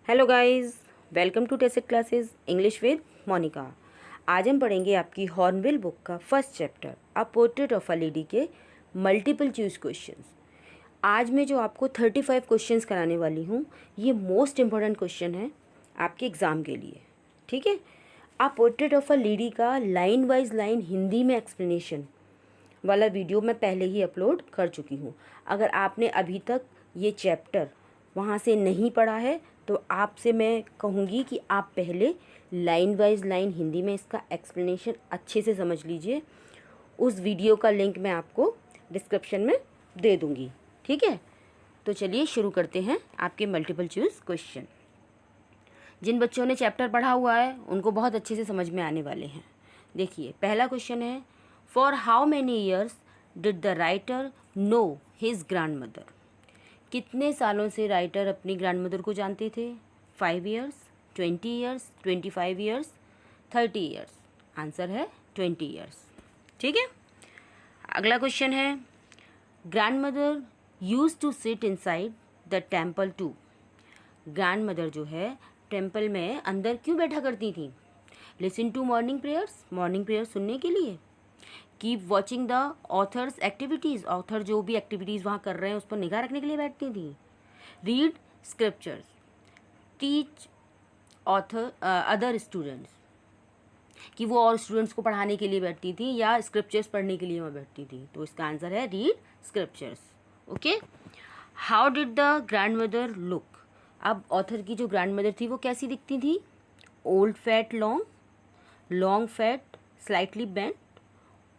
Hello guys, welcome to टेसेट classes English with Monika. आज हम पढ़ेंगे आपकी हॉर्नबिल बुक का first chapter a portrait of a lady के मल्टीपल चूज क्वेश्चंस। आज मैं जो आपको 35 क्वेश्चंस कराने वाली हूँ, ये मोस्ट इम्पॉर्टेंट क्वेश्चन है आपके एग्ज़ाम के लिए। ठीक है, अ पोर्ट्रेट ऑफ अ लेडी का लाइन वाइज लाइन हिंदी में एक्सप्लेनेशन वाला वीडियो मैं पहले ही अपलोड कर चुकी हूँ। अगर आपने अभी तक ये चैप्टर वहाँ से नहीं पढ़ा है तो आपसे मैं कहूँगी कि आप पहले लाइन वाइज लाइन हिंदी में इसका एक्सप्लेनेशन अच्छे से समझ लीजिए। उस वीडियो का लिंक मैं आपको डिस्क्रिप्शन में दे दूँगी। ठीक है, तो चलिए शुरू करते हैं आपके मल्टीपल चूज़ क्वेश्चन। जिन बच्चों ने चैप्टर पढ़ा हुआ है उनको बहुत अच्छे से समझ में आने वाले हैं। देखिए, पहला क्वेश्चन है, for how many years did the writer know his grand mother. कितने सालों से राइटर अपनी ग्रैंड मदर को जानते थे? 5 years, 20 years, 25 years, 30 years. Answer है 20 ईयर्स। ठीक है, अगला क्वेश्चन है, grand mother use to sit inside the temple to. Grand mother जो है टेम्पल में अंदर क्यों बैठा करती थी? Listen to morning prayers, morning prayer सुनने के लिए। Keep watching the author's activities, author जो भी एक्टिविटीज़ वहाँ कर रहे हैं उस पर निगाह रखने के लिए बैठती थी। Read scriptures, teach author other students, कि वो और स्टूडेंट्स को पढ़ाने के लिए बैठती थी या स्क्रिप्चर्स पढ़ने के लिए वहाँ बैठती थी। तो इसका आंसर है read scriptures. Okay, how did the grand mother look. अब ऑथर की जो ग्रैंड मदर थी वो कैसी दिखती थी? Old fat long, long fat slightly bent,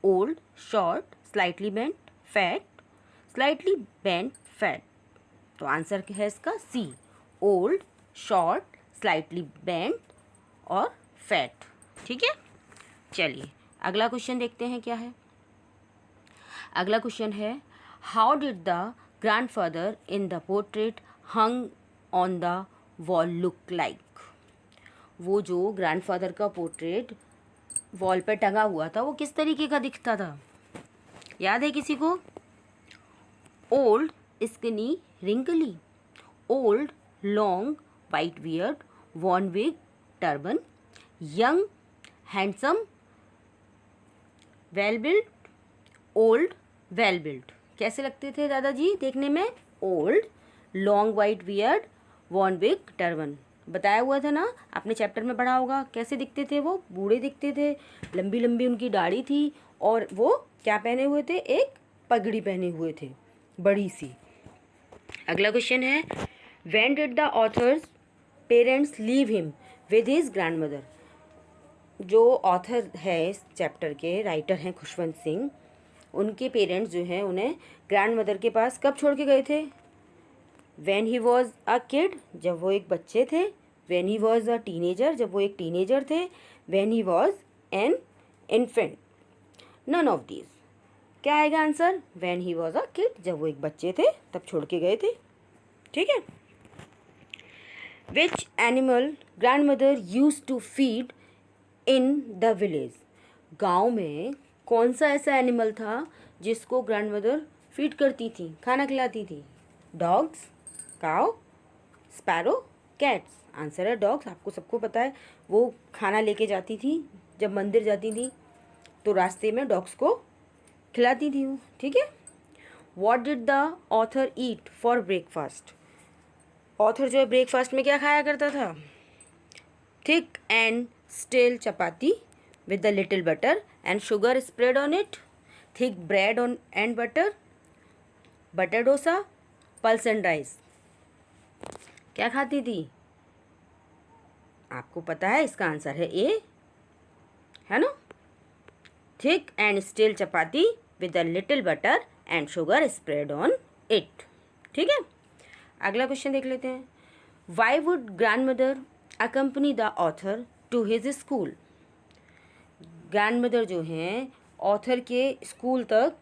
old short slightly bent, fat slightly bent fat. तो आंसर है इसका सी, ओल्ड शॉर्ट स्लाइटली बेंट और फैट। ठीक है, चलिए अगला क्वेश्चन देखते हैं क्या है। अगला क्वेश्चन है, how did the grandfather in the portrait hung on the wall look like. वो जो ग्रैंडफादर का पोर्ट्रेट वॉल पे टंगा हुआ था वो किस तरीके का दिखता था? याद है किसी को? Old skinny wrinkly, old long white beard, worn wig turban, young handsome well built, old well built. कैसे लगते थे दादाजी देखने में? Old, long white beard, worn wig turban. बताया हुआ था ना, आपने चैप्टर में पढ़ा होगा। कैसे दिखते थे वो? बूढ़े दिखते थे, लंबी लंबी उनकी दाढ़ी थी और वो क्या पहने हुए थे? एक पगड़ी पहने हुए थे बड़ी सी। अगला क्वेश्चन है, when did the author's parents leave him with his grand mother. जो ऑथर है इस चैप्टर के, राइटर हैं खुशवंत सिंह, उनके पेरेंट्स जो हैं उन्हें ग्रैंड मदर के पास कब छोड़ के गए थे? When he was a kid, जब वो एक बच्चे थे। When he was a teenager, जब वो एक टीनेजर थे। When he was an infant, none of these. क्या आएगा answer? When he was a kid, जब वो एक बच्चे थे तब छोड़ के गए थे। ठीक है, which animal grand mother use to feed in the village. गाँव में कौन सा ऐसा एनिमल था जिसको ग्रैंड मदर फीड करती थी, खाना खिलाती थी? Dogs, cow, sparrow, cats. Answer है डॉग्स। आपको सबको पता है, वो खाना लेके जाती थी जब मंदिर जाती थी तो रास्ते में डॉग्स को खिलाती थी वो। ठीक है, what did the author eat for breakfast. Author जो है ब्रेकफास्ट में क्या खाया करता था? Thick and still chapati with a little butter and sugar spread on it, thick bread on and butter dosa, pulse and rice। क्या खाती थी? आपको पता है, इसका आंसर है ए, है ना? Thick and still chapati with a little butter and sugar spread on it। ठीक है, अगला क्वेश्चन देख लेते हैं। Why would grandmother accompany the author to his school। Grand mother जो हैं ऑथर के स्कूल तक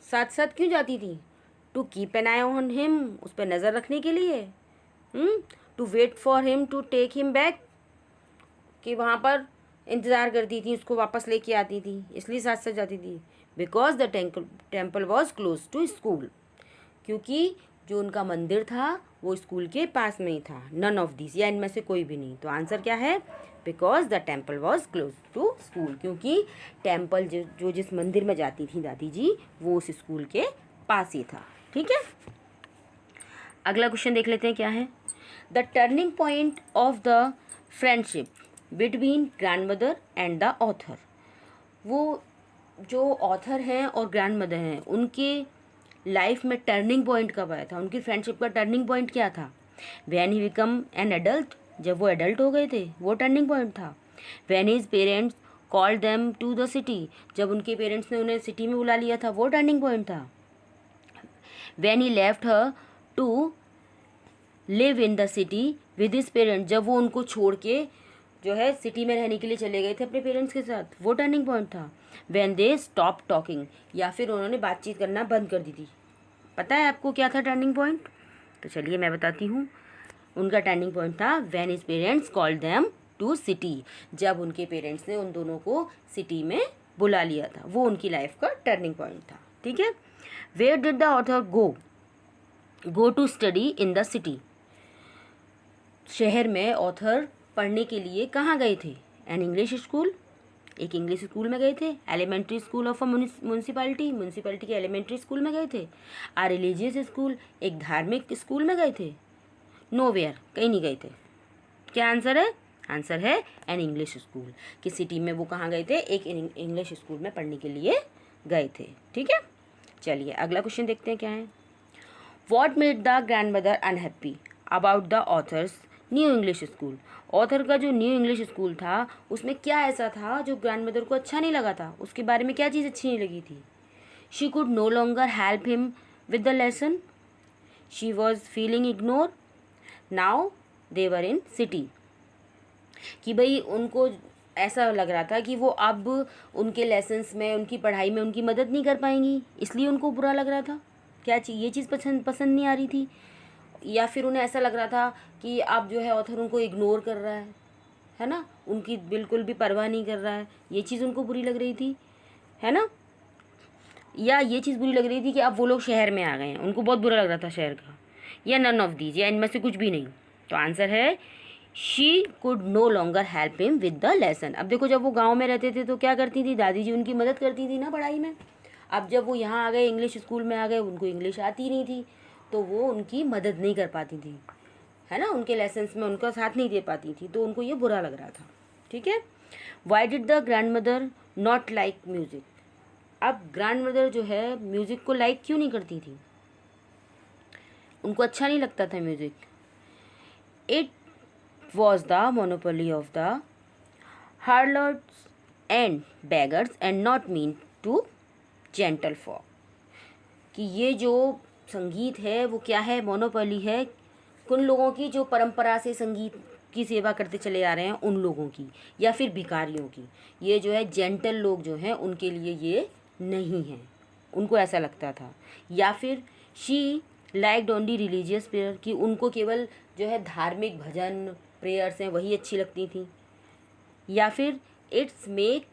साथ साथ क्यों जाती थी? To keep an eye on him, उस पर नज़र रखने के लिए। To wait for him to take him back, कि वहाँ पर इंतज़ार करती थी, उसको वापस लेके आती थी, इसलिए साथ साथ जाती थी। Because the temple was close to school, क्योंकि जो उनका मंदिर था वो स्कूल के पास में ही था। नन ऑफ दिस, या इनमें से कोई भी नहीं। तो आंसर क्या है? Because the temple was close to school, क्योंकि टेम्पल जो जिस मंदिर में जाती थी दादी जी वो उस स्कूल के पास ही था। ठीक है, अगला क्वेश्चन देख लेते हैं क्या है। The turning point of the friendship between grandmother and the author. वो जो ऑथर हैं और ग्रैंडमदर हैं उनके लाइफ में टर्निंग पॉइंट कब आया था? उनकी फ्रेंडशिप का टर्निंग पॉइंट क्या था? When he become an adult, जब वो एडल्ट हो गए थे, वो टर्निंग पॉइंट था। When his parents called them to the city, जब उनके पेरेंट्स ने उन्हें सिटी में बुला लिया था, वो टर्निंग पॉइंट था। When he left her to live in the city with his parents, जब वो उनको छोड़ के जो है सिटी में रहने के लिए चले गए थे अपने पेरेंट्स के साथ, वो टर्निंग पॉइंट था। व्हेन दे स्टॉप टॉकिंग, या फिर उन्होंने बातचीत करना बंद कर दी थी। पता है आपको क्या था टर्निंग पॉइंट? तो चलिए मैं बताती हूँ। उनका टर्निंग पॉइंट था when his parents called them to city, जब उनके पेरेंट्स ने उन दोनों को सिटी में बुला लिया था, वो उनकी लाइफ का टर्निंग पॉइंट था। ठीक है, where did the author go to study in the city, शहर में ऑथर पढ़ने के लिए कहाँ गए थे? एन इंग्लिश स्कूल, एक इंग्लिश स्कूल में गए थे। Elementary school of a municipality के एलिमेंट्री स्कूल में गए थे। आ रिलीजियस स्कूल, एक धार्मिक स्कूल में गए थे। नोवेयर, कहीं नहीं गए थे। क्या आंसर है? आंसर है एन इंग्लिश स्कूल, कि सिटी में वो कहाँ गए थे? एक इंग्लिश स्कूल में पढ़ने के लिए गए थे। ठीक है, चलिए अगला क्वेश्चन देखते हैं क्या है। What made the grand mother unhappy about the author's new English school. Author का जो न्यू इंग्लिश स्कूल था उसमें क्या ऐसा था जो ग्रैंड मदर को अच्छा नहीं लगा था? उसके बारे में क्या चीज़ अच्छी नहीं लगी थी? She could no longer help him with the lesson, she was feeling ignore, now they were in city, कि भाई उनको ऐसा लग रहा था कि वो अब उनके लेसन्स में, उनकी पढ़ाई में उनकी मदद नहीं कर पाएंगी, इसलिए उनको बुरा लग रहा था। क्या ये चीज़ पसंद नहीं आ रही थी? या फिर उन्हें ऐसा लग रहा था कि अब जो है ऑथर उनको इग्नोर कर रहा है ना, उनकी बिल्कुल भी परवाह नहीं कर रहा है, ये चीज़ उनको बुरी लग रही थी, है ना? या ये चीज़ बुरी लग रही थी कि अब वो लोग शहर में आ गए हैं, उनको बहुत बुरा लग रहा था शहर का, या नन ऑफ दीज, या इनमें से कुछ भी नहीं। तो आंसर है she could no longer help him with the lesson. अब देखो, जब वो गाँव में रहते थे तो क्या करती थी? दादी जी उनकी मदद करती थी ना पढ़ाई में। अब जब वो यहाँ आ गए, इंग्लिश स्कूल में आ गए, उनको इंग्लिश आती नहीं थी, तो वो उनकी मदद नहीं कर पाती थी, है ना, उनके लेसन्स में उनका साथ नहीं दे पाती थी, तो उनको ये बुरा लग रहा था। ठीक है, why did the grand mother not like music. अब ग्रैंड मदर जो है म्यूज़िक को लाइक क्यों नहीं करती थी? उनको अच्छा नहीं लगता था music. It was the monopoly of the harlots and beggars and not mean to gentle folk, कि ये जो संगीत है वो क्या है? मोनोपोली है उन लोगों की जो परंपरा से संगीत की सेवा करते चले आ रहे हैं, उन लोगों की, या फिर भिखारियों की। ये जो है जेंटल लोग जो हैं उनके लिए ये नहीं है, उनको ऐसा लगता था। या फिर she liked only religious prayer, कि उनको केवल जो है धार्मिक भजन प्रेयर्स हैं वही अच्छी लगती थी। या फिर it's make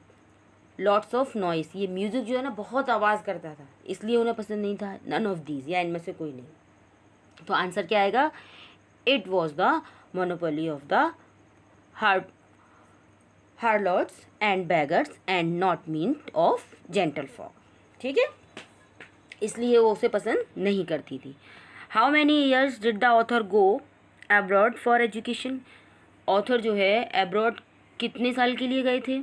lots of noise, ये म्यूज़िक जो है ना बहुत आवाज़ करता था, इसलिए उन्हें पसंद नहीं था। नन ऑफ दीज, या इनमें से कोई नहीं। तो आंसर क्या आएगा? It was the monopoly of the harlots and beggars and not mean of gentle folk. ठीक है, इसलिए वो उसे पसंद नहीं करती थी। How many years did the author go abroad for education. Author जो है अब्रॉड कितने साल के लिए गए थे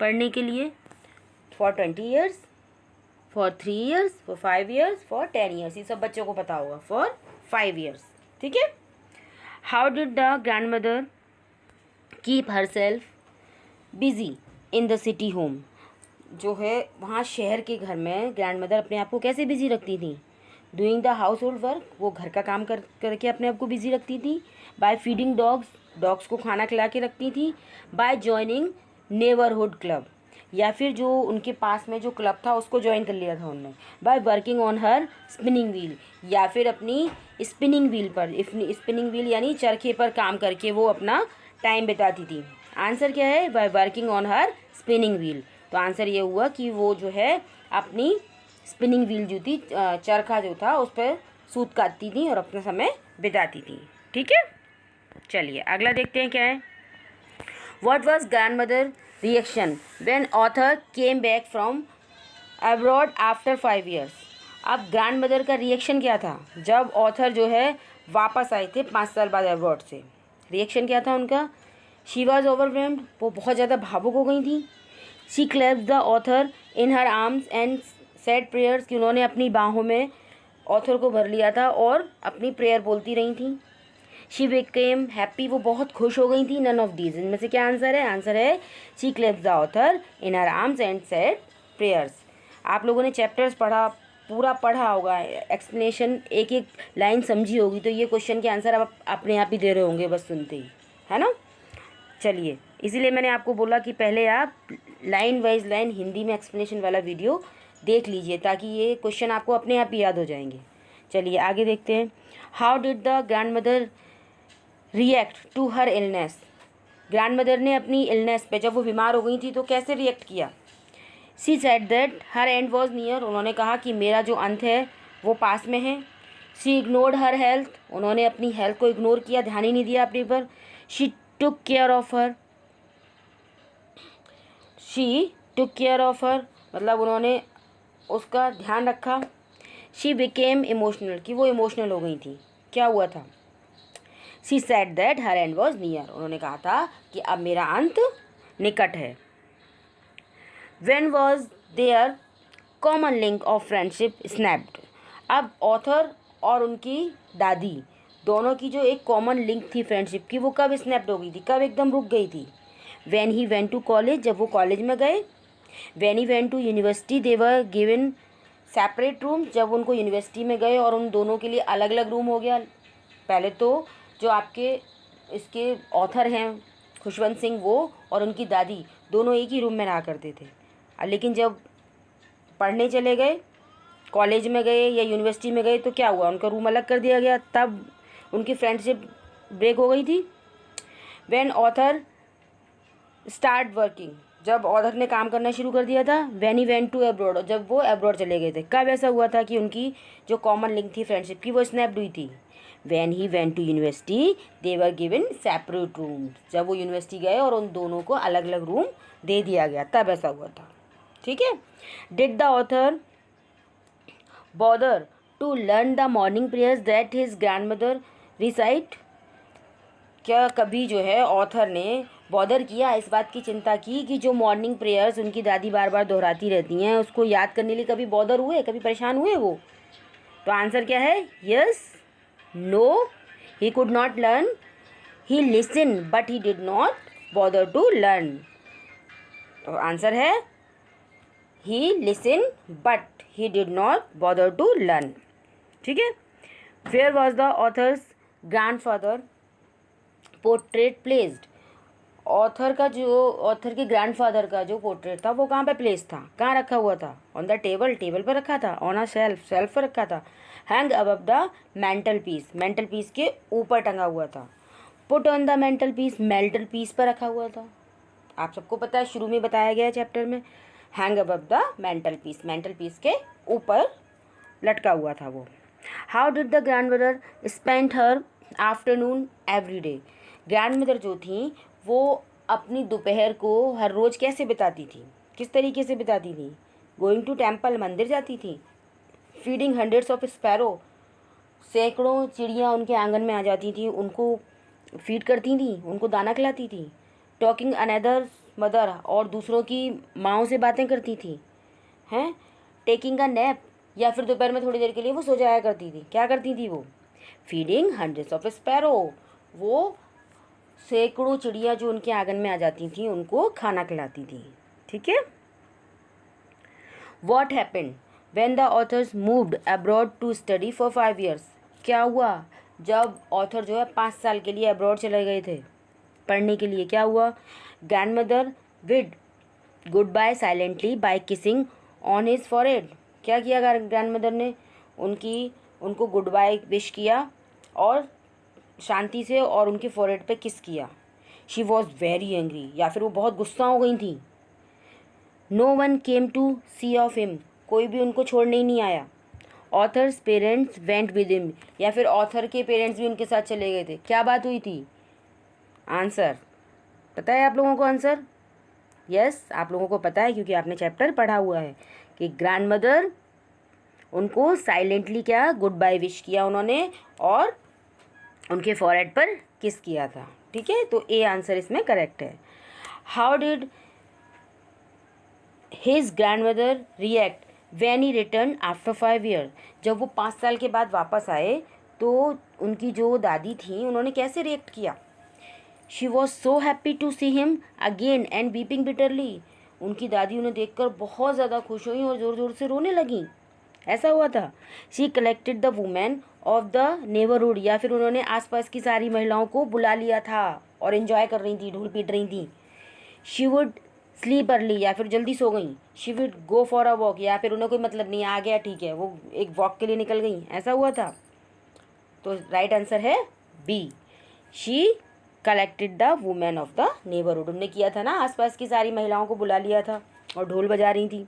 पढ़ने के लिए? For 20 years, for 3 years, for 5 years, for 10 years, ये सब बच्चों को पता होगा। For 5 years. ठीक है, how did the grand mother keep her self busy in the city home. जो है वहाँ शहर के घर में ग्रैंड मदर अपने आप को कैसे बिजी रखती थी? Doing the house hold work, वो घर का काम करके अपने आप को बिजी रखती थी। बाय फीडिंग डॉग्स को खाना खिला के रखती थी। बाय जॉइनिंग नेबरहुड क्लब, या फिर जो उनके पास में जो क्लब था उसको ज्वाइन कर लिया था उन्होंने। By working on her spinning wheel, या फिर अपनी स्पिनिंग व्हील पर, स्पिनिंग व्हील यानी चरखे पर काम करके वो अपना टाइम बिताती थी। आंसर क्या है? By working on her spinning wheel. तो आंसर ये हुआ कि वो जो है अपनी स्पिनिंग व्हील जो थी, चरखा जो था, उस पर सूत काटती थी और अपना समय बिताती थी। ठीक है, चलिए अगला देखते हैं क्या है। What was grandmother reaction when author came back from abroad after 5 years। अब ग्रैंडमदर का रिएक्शन क्या था जब ऑथर जो है वापस आए थे 5 साल बाद अब्रॉड से। रिएक्शन क्या था उनका? शी वॉज ओवरवेल्म्ड, वो बहुत ज़्यादा भावुक हो गई थी। She clapped the author in her arms and said prayers, कि उन्होंने अपनी बाहों में ऑथर को भर लिया था और अपनी प्रेयर बोलती रही थी। शी बिकेम हैप्पी, वो बहुत खुश हो गई थी। नन ऑफ दीज, इनमें से क्या आंसर है? आंसर है she clapped the author in her arms and said prayers. आप लोगों ने चैप्टर्स पढ़ा, पूरा पढ़ा होगा, एक्सप्लेनेशन एक एक लाइन समझी होगी, तो ये क्वेश्चन के आंसर आप अपने आप ही दे रहे होंगे बस सुनते ही, है ना। चलिए, इसीलिए मैंने आपको बोला कि पहले आप लाइन वाइज लाइन हिंदी में एक्सप्लेनेशन वाला वीडियो देख लीजिए ताकि ये क्वेश्चन आपको अपने आप ही याद हो जाएंगे। चलिए आगे देखते हैं। How did the grandmother react to her illness. Grandmother ने अपनी इलनेस पे, जब वो बीमार हो गई थी तो कैसे रिएक्ट किया? She said that her and was near, उन्होंने कहा कि मेरा जो अंत है वो पास में है। शी इग्नोर्ड हर हेल्थ, उन्होंने अपनी हेल्थ को इग्नोर किया, ध्यान ही नहीं दिया अपने पर। She took care of her, she took care of her मतलब उन्होंने उसका ध्यान रखा। शी बिकेम इमोशनल, कि वो इमोशनल हो गई थी। क्या हुआ था? She said that her and was near, उन्होंने कहा था कि अब मेरा अंत निकट है। When was their common link of friendship snapped। अब ऑथर और उनकी दादी दोनों की जो एक कॉमन लिंक थी फ्रेंडशिप की, वो कब स्नैप्ड हो गई थी, कब एकदम रुक गई थी? When he went to college, जब वो कॉलेज में गए। When he went to university, they were given separate rooms, जब उनको यूनिवर्सिटी में गए और उन दोनों के लिए अलग अलग रूम हो गया। पहले तो जो आपके इसके ऑथर हैं खुशवंत सिंह, वो और उनकी दादी दोनों एक ही रूम में रहा करते थे, लेकिन जब पढ़ने चले गए, कॉलेज में गए या यूनिवर्सिटी में गए, तो क्या हुआ? उनका रूम अलग कर दिया गया, तब उनकी फ्रेंडशिप ब्रेक हो गई थी। व्हेन ऑथर स्टार्ट वर्किंग, जब ऑथर ने काम करना शुरू कर दिया था। When he went to abroad, जब वो अब्रॉड चले गए थे। कब ऐसा हुआ था कि उनकी जो कॉमन लिंक थी फ्रेंडशिप की वो स्नैप्ड हुई थी? When he went to university they were given separate room, जब वो यूनिवर्सिटी गए और उन दोनों को अलग अलग रूम दे दिया गया, तब ऐसा हुआ था। ठीक है। Did the author bother to learn the morning prayers that his grandmother recite. क्या कभी जो है ऑथर ने बॉदर किया, इस बात की चिंता की कि जो मॉर्निंग प्रेयर्स उनकी दादी बार बार दोहराती रहती हैं उसको याद करने के लिए कभी बॉदर हुए, कभी परेशान हुए वो? तो आंसर क्या है? Yes, no, he could not learn, he listen but he did not bother to learn. तो आंसर है he listened but he did not bother to learn। ठीक है। Where was the author's grandfather portrait placed। Author के grandfather का जो portrait था वो कहाँ पे प्लेस था, कहाँ रखा हुआ था? ऑन द टेबल, टेबल पर रखा था। ऑन अ शेल्फ, शेल्फ पर रखा था। Hang above the mental peace, mental peace के ऊपर टंगा हुआ था। Put on the mental peace, mental peace पर रखा हुआ था। आप सबको पता है, शुरू में बताया गया है चैप्टर में। Hang above the mental peace, mental peace के ऊपर लटका हुआ था वो। How did the grandmother spend her afternoon every day. Grandmother जो थी वो अपनी दोपहर को हर रोज़ कैसे बिताती थी, किस तरीके से बिताती थी? गोइंग टू टेम्पल, मंदिर जाती थी। फीडिंग हंड्रेड्स ऑफ स्पैरो, सैकड़ों चिड़ियाँ उनके आंगन में आ जाती थी, उनको फीड करती थी, उनको दाना खिलाती थी। टॉकिंग अनदर मदर, और दूसरों की माँओं से बातें करती थी। हैं टेकिंग अ नैप, या फिर दोपहर में थोड़ी देर के लिए वो सो जाया करती थी। क्या करती थी वो? फीडिंग हंड्रेड्स ऑफ स्पैरो, वो सैकड़ों चिड़िया जो उनके आंगन में आ जाती थी उनको खाना खिलाती थी। ठीक है। What happened when the authors moved abroad to study for 5 years। क्या हुआ जब ऑथर जो है 5 साल के लिए अब्रॉड चले गए थे पढ़ने के लिए? क्या हुआ? Grandmother bid goodbye silently by kissing on his forehead. क्या किया ग्रैंडमदर ने? उनको गुड बाय विश किया और शांति से और उनके फॉरहेड पे किस किया। शी वॉज वेरी एंग्री, या फिर वो बहुत गुस्सा हो गई थी। No one came to see off him, कोई भी उनको छोड़ने ही नहीं आया। Authors parents went with him, या फिर ऑथर के पेरेंट्स भी उनके साथ चले गए थे। क्या बात हुई थी? आंसर पता है आप लोगों को? आंसर यस, आप लोगों को पता है क्योंकि आपने चैप्टर पढ़ा हुआ है कि ग्रैंड मदर उनको साइलेंटली क्या गुड बाय विश किया उन्होंने और उनके फॉरहेड पर किस किया था। ठीक है, तो ए आंसर इसमें करेक्ट है। How did his grand mother react when he return after 5 year, जब वो 5 साल के बाद वापस आए तो उनकी जो दादी थी उन्होंने कैसे रिएक्ट किया? She was so happy to see him again and weeping bitterly, उनकी दादी उन्हें देखकर बहुत ज़्यादा खुश हुई और ज़ोर ज़ोर से रोने लगी। ऐसा हुआ था। She collected the women of the neighbourhood, या फिर उन्होंने आसपास की सारी महिलाओं को बुला लिया था और एंजॉय कर रही थी, ढोल पीट रही थी। शी वुड स्लीप अर्ली, या फिर जल्दी सो गई। She would go for a walk, या फिर उन्हें कोई मतलब नहीं आ गया ठीक है वो एक वॉक के लिए निकल गई। ऐसा हुआ था। तो राइट आंसर है B, she collected the women of the neighbourhood. उन्होंने किया था ना, आसपास की सारी महिलाओं को बुला लिया था और ढोल बजा रही थी।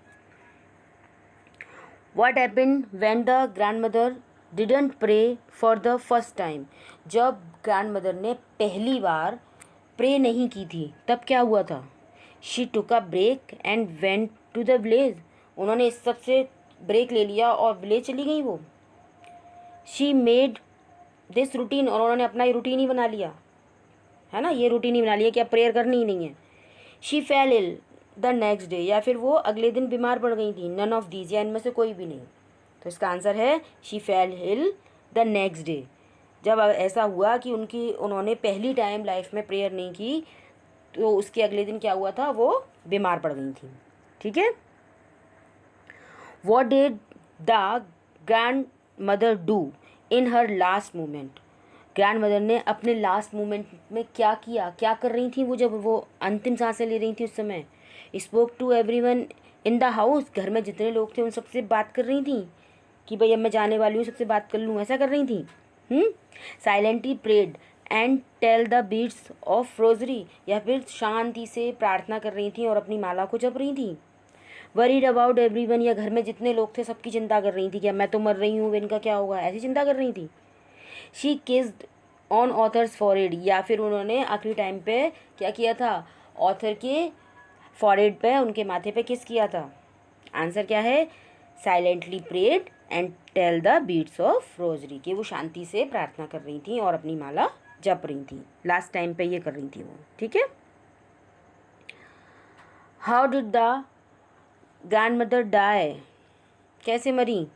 What happened when the grandmother didn't pray for the first time? जब ग्रैंडमदर ने पहली बार प्रे नहीं की थी तब क्या हुआ था? She took a break and went to the village. उन्होंने इस सब से ब्रेक ले लिया और विलेज चली गई वो। She made this routine, और उन्होंने अपना ये रूटीन ही बना लिया है ना, ये रूटीन ही बना लिया कि अब प्रेयर करनी ही नहीं है। She fell ill the next day, या फिर वो अगले दिन बीमार पड़ गई थी। नन ऑफ दीज, या इनमें से कोई भी नहीं। तो इसका आंसर है she fell ill the next day. जब ऐसा हुआ कि उन्होंने पहली टाइम लाइफ में प्रेयर नहीं की तो उसके अगले दिन क्या हुआ था, वो बीमार पड़ गई थी। ठीक है। What did the grand mother do in her last moment? Grand mother ने अपने लास्ट मोमेंट में क्या किया, क्या कर रही थी वो जब वो अंतिम सांसें ले रही थी उस समय? Spoke to everyone in the house, घर में जितने लोग थे उन सबसे बात कर रही थी कि भाई अब मैं जाने वाली हूँ, सबसे बात कर लूँ, ऐसा कर रही थी। Silently prayed and tell the beads of rosary, या फिर शांति से प्रार्थना कर रही थी और अपनी माला को जप रही थी। वरीड अबाउट एवरीवन, या घर में जितने लोग थे सबकी चिंता कर रही थी कि अब मैं तो मर रही हूँ, इनका क्या होगा, ऐसी चिंता कर रही थी। She kissed on authors forehead, या फिर उन्होंने आखिरी टाइम पे क्या किया था, ऑथर के फॉरहेड पे, उनके माथे पे किस किया था? आंसर क्या है? Silently prayed and tell the beads of rosary, कि वो शांति से प्रार्थना कर रही थी और अपनी माला जप रही थी। लास्ट टाइम पे ये कर रही थी वो। ठीक है। How did the grand mother die, कैसे मरी?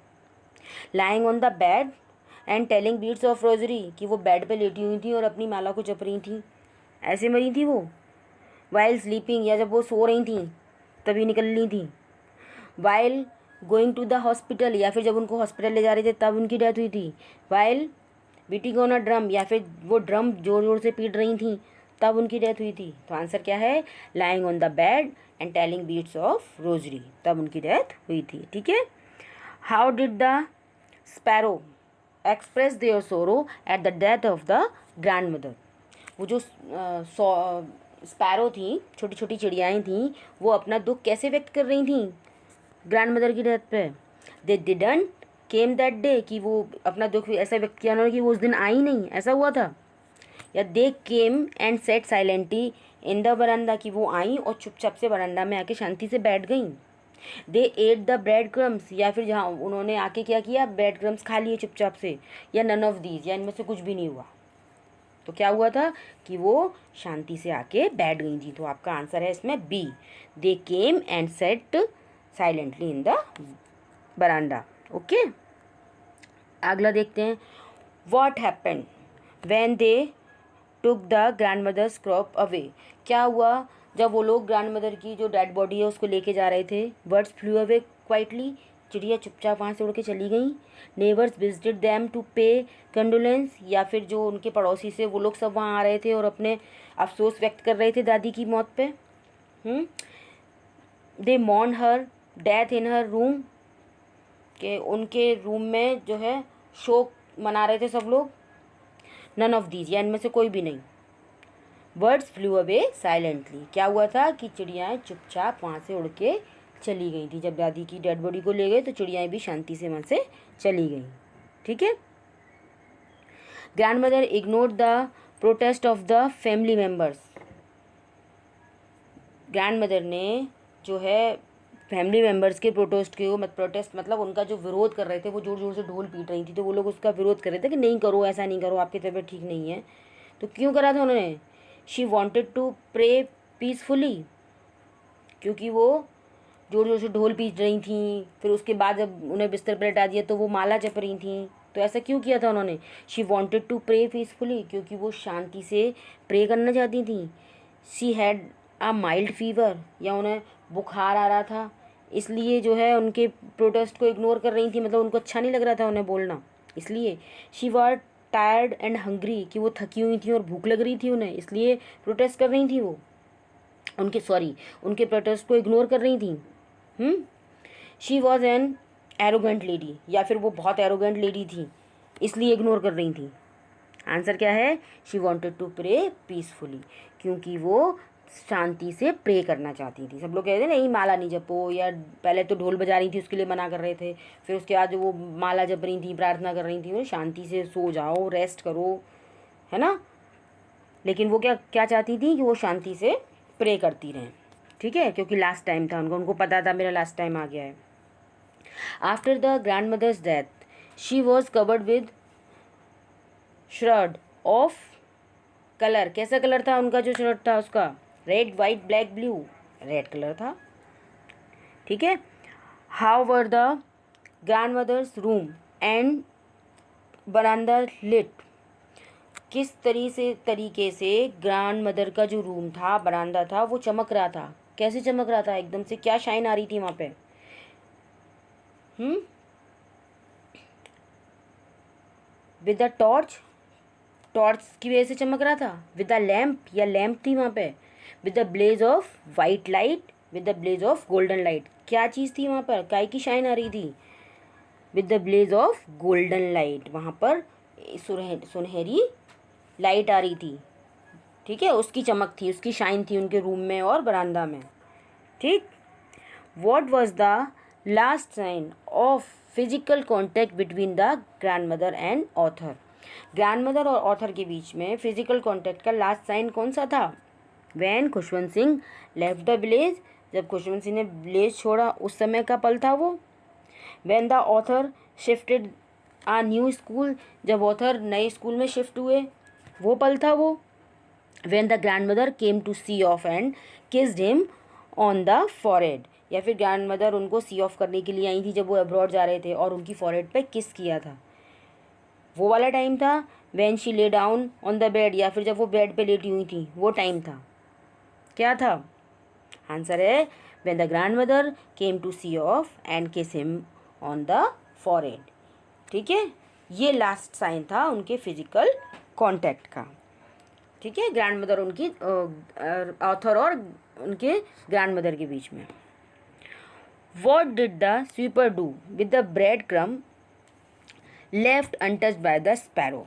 Lying on the bed and telling beads of rosary, कि वो बेड पे लेटी हुई थी और अपनी माला को जप रही थी, ऐसे मरी थी वो। वाइल स्लीपिंग, या जब वो सो रही थी तभी निकल ली थी। While going to the hospital, या फिर जब उनको हॉस्पिटल ले जा रहे थे तब उनकी डेथ हुई थी। While beating on a drum, या फिर वो ड्रम जोर जोर से पीट रही थी तब उनकी डेथ हुई थी। तो आंसर क्या है? Lying on the bed and telling beads of rosary, तब उनकी डेथ हुई थी। ठीक है। How did the sparrow express their sorrow at the death of the grand mother? वो जो स्पैरो थी, छोटी छोटी चिड़ियाएँ थीं, वो अपना दुख कैसे व्यक्त कर रही थीं ग्रैंड मदर की डेथ पे? They didn't came that day, कि वो अपना दुख ऐसा व्यक्त किया उन्होंने कि वो उस दिन आई नहीं, ऐसा हुआ था। या they came and sat silently in the verandah, कि वो आई और चुपचाप से बरांडा में आके शांति से बैठ गई। दे एट द ब्रेड क्रम्स, या फिर जहाँ उन्होंने आके क्या किया, ब्रेड क्रम्स खा लिए चुपचाप से। या नन ऑफ दीज, या इनमें से कुछ भी नहीं हुआ। तो क्या हुआ था कि वो शांति से आके बैठ गई थी। तो आपका आंसर है इसमें B, they came and sat silently in the verandah. Okay, अगला देखते हैं। What happened when they took the grand mother's crop away? क्या हुआ जब वो लोग ग्रैंड मदर की जो डेड बॉडी है उसको लेके जा रहे थे? बर्ड्स फ्लू अवे क्वाइटली, चिड़िया चुपचाप वहाँ से उड़ के चली गई। नेबर्स विजिटेड दैम टू पे कंडोलेंस, या फिर जो उनके पड़ोसी से वो लोग सब वहाँ आ रहे थे और अपने अफसोस व्यक्त कर रहे थे दादी की मौत पे। They mourn her death in her room, के उनके रूम में जो है शोक मना रहे थे सब लोग। नन ऑफ दीज, या इनमें से कोई भी नहीं। बर्ड्स फ्लू अवे साइलेंटली, क्या हुआ था कि चिड़ियाएँ चुपचाप वहाँ से उड़ के चली गई थी। जब दादी की डेड बॉडी को ले गए तो चिड़ियाएँ भी शांति से वहाँ से चली गई। ठीक है। Grand mother ignored the protest of the family members. Grand mother ने जो है फैमिली मेम्बर्स के प्रोटेस्ट मतलब उनका जो विरोध कर रहे थे, वो ज़ोर ज़ोर से ढोल पीट रही थी, तो वो लोग उसका विरोध कर रहे थे कि नहीं करो, ऐसा नहीं करो, आपकी तबीयत ठीक नहीं है। तो क्यों करा था उन्होंने? She wanted to pray peacefully, क्योंकि वो ज़ोर ज़ोर से ढोल पीट रही थी। फिर उसके बाद जब उन्हें बिस्तर पर लेटा दिया तो वो माला जप रही थी। तो ऐसा क्यों किया था उन्होंने? She wanted to pray peacefully, क्योंकि वो शांति से प्रे करना चाहती थी। She had a mild fever, या उन्हें बुखार आ रहा था, इसलिए जो है उनके प्रोटेस्ट को इग्नोर कर रही थी, मतलब उनको अच्छा नहीं लग रहा था उन्हें बोलना, इसलिए। She were tired and hungry, कि वो थकी हुई थी और भूख लग रही थी उन्हें, इसलिए प्रोटेस्ट कर रही थी वो, उनके प्रोटेस्ट को इग्नोर कर रही थी। She was an arrogant lady, या फिर वो बहुत एरोगेंट लेडी थी इसलिए इग्नोर कर रही थी। आंसर क्या है? She wanted to pray peacefully, क्योंकि वो शांति से प्रे करना चाहती थी। सब लोग कहते हैं नहीं माला नहीं जपो, या पहले तो ढोल बजा रही थी उसके लिए मना कर रहे थे, फिर उसके बाद जो वो माला जप रही थी, प्रार्थना कर रही थी, वो शांति से सो जाओ, रेस्ट करो, है ना। लेकिन वो क्या क्या चाहती थी कि वो शांति से प्रे करती रहें। ठीक है, क्योंकि लास्ट टाइम था उनको पता था मेरा लास्ट टाइम आ गया है। After the grand mother's death she was covered with shirt of colour. कैसा कलर था उनका जो शर्ट था उसका? Red, white, black, blue. Red colour था। ठीक है। How were the grand mother's room and बरामदा लिट। किस तरीके से ग्रैंड मदर का जो रूम था, बरामदा था, वो चमक रहा था। कैसे चमक रहा था? एकदम से क्या शाइन आ रही थी वहाँ पे? विद द टॉर्च की वजह से चमक रहा था। विद द लैम्प, या लैम्प थी वहाँ पे। With the blaze of white light, with the blaze of golden light. क्या चीज़ थी वहाँ पर? काय की शाइन आ रही थी? With the blaze of golden light, वहाँ पर सुनहरी लाइट आ रही थी। ठीक है, उसकी चमक थी, उसकी शाइन थी उनके रूम में और बरामदा में। ठीक। What was the last sign of physical contact between the grand mother and author. Grand mother और ऑथर के बीच में फिजिकल कॉन्टैक्ट का लास्ट साइन कौन सा था? When Khushwant Singh left the village, जब खुशवंत सिंह ने विलेज छोड़ा उस समय का पल था वो। When the author shifted a new school, जब ऑथर नए स्कूल में शिफ्ट हुए वो पल था वो। When the grand mother came to see off and kissed him on the forehead, या फिर ग्रैंड मदर उनको सी ऑफ करने के लिए आई थी जब वो अब्रॉड जा रहे थे और उनकी फॉरहेड पे किस किया था, वो वाला टाइम था। When she lay down on the bed, या फिर जब वो बेड पे लेटी हुई थी वो टाइम था। क्या था? आंसर है when the grand mother came to see off and kiss him on the forehead. ठीक है, ये लास्ट साइन था उनके फिजिकल कॉन्टैक्ट का। ठीक है, ग्रैंड मदर उनकी ऑथर और उनके ग्रैंड मदर के बीच में। What did the sweeper do with the bread crumb left untouched by the sparrow.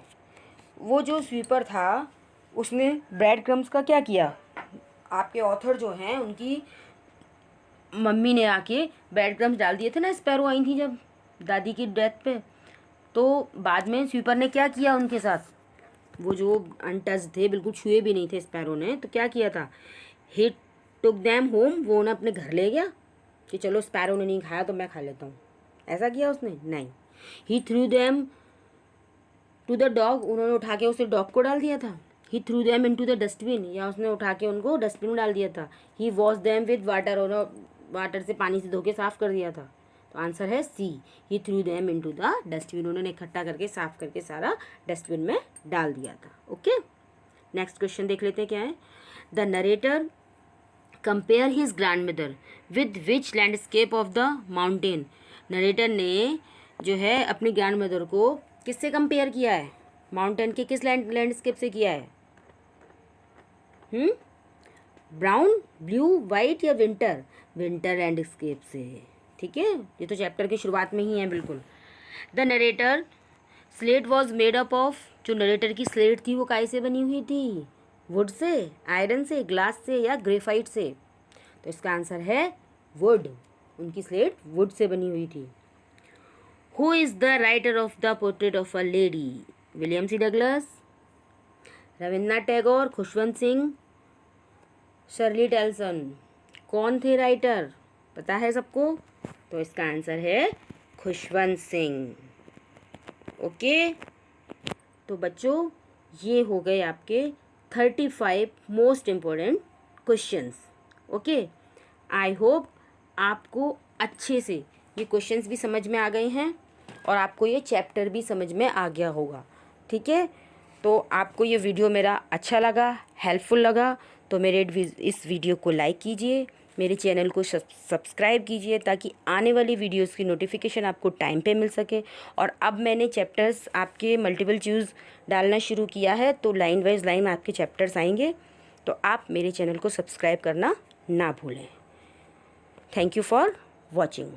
वो जो स्वीपर था उसने ब्रेड क्रम्स का क्या किया? आपके ऑथर जो हैं उनकी मम्मी ने आके ब्रेड क्रम्स डाल दिए थे ना, स्पैरो आई थी जब दादी की डेथ पे, तो बाद में स्वीपर ने क्या किया उनके साथ? वो जो अनटच थे, बिल्कुल छुए भी नहीं थे स्पैरो ने, तो क्या किया था? ही टुक दैम होम, वो उन्हें अपने घर ले गया कि चलो स्पैरो ने नहीं खाया तो मैं खा लेता हूँ। ऐसा किया उसने? नहीं। He threw them to the dog, उन्होंने उठा के उसे डॉग को डाल दिया था। He threw them into the dustbin, या उसने उठा के उनको डस्टबिन में डाल दिया था। ही वॉश दैम विद वाटर, और वाटर से पानी से धो के साफ़ कर दिया था। तो आंसर है C, he threw them into the dustbin, उन्होंने इकट्ठा करके साफ़ करके सारा डस्टबिन में डाल दिया था। ओके, नेक्स्ट क्वेश्चन देख लेते हैं क्या है। The narrator compare his grand mother with which landscape of the mountain. Narrator ने जो है अपनी ग्रैंड मदर को किससे कंपेयर किया है? माउंटेन के किस लैंडस्केप से किया है? ब्राउन, ब्लू, वाइट या विंटर लैंडस्केप से। ठीक है, ये तो चैप्टर की शुरुआत में ही है बिल्कुल। The narrator slate was made up of, जो नरेटर की स्लेट थी वो काय से बनी हुई थी? वुड से, आयरन से, ग्लास से या ग्रेफाइट से? तो इसका आंसर है वुड। उनकी स्लेट वुड से बनी हुई थी। Who is the writer of the portrait of a lady? William C Douglas, Rabindranath Tagore, Khushwant Singh, Shirley Tellson. कौन थे राइटर, पता है सबको? तो इसका आंसर है खुशवंत सिंह। ओके, तो बच्चों ये हो गए आपके 35 most important questions. Okay, I hope आपको अच्छे से ये क्वेश्चंस भी समझ में आ गए हैं और आपको ये चैप्टर भी समझ में आ गया होगा। ठीक है, तो आपको ये वीडियो मेरा अच्छा लगा, हेल्पफुल लगा, तो मेरे इस वीडियो को लाइक कीजिए, मेरे चैनल को सब्सक्राइब कीजिए ताकि आने वाली वीडियोस की नोटिफिकेशन आपको टाइम पे मिल सके। और अब मैंने चैप्टर्स आपके मल्टीपल चूज़ डालना शुरू किया है, तो लाइन वाइज लाइन आपके चैप्टर्स आएंगे, तो आप मेरे चैनल को सब्सक्राइब करना ना भूलें। Thank you for watching.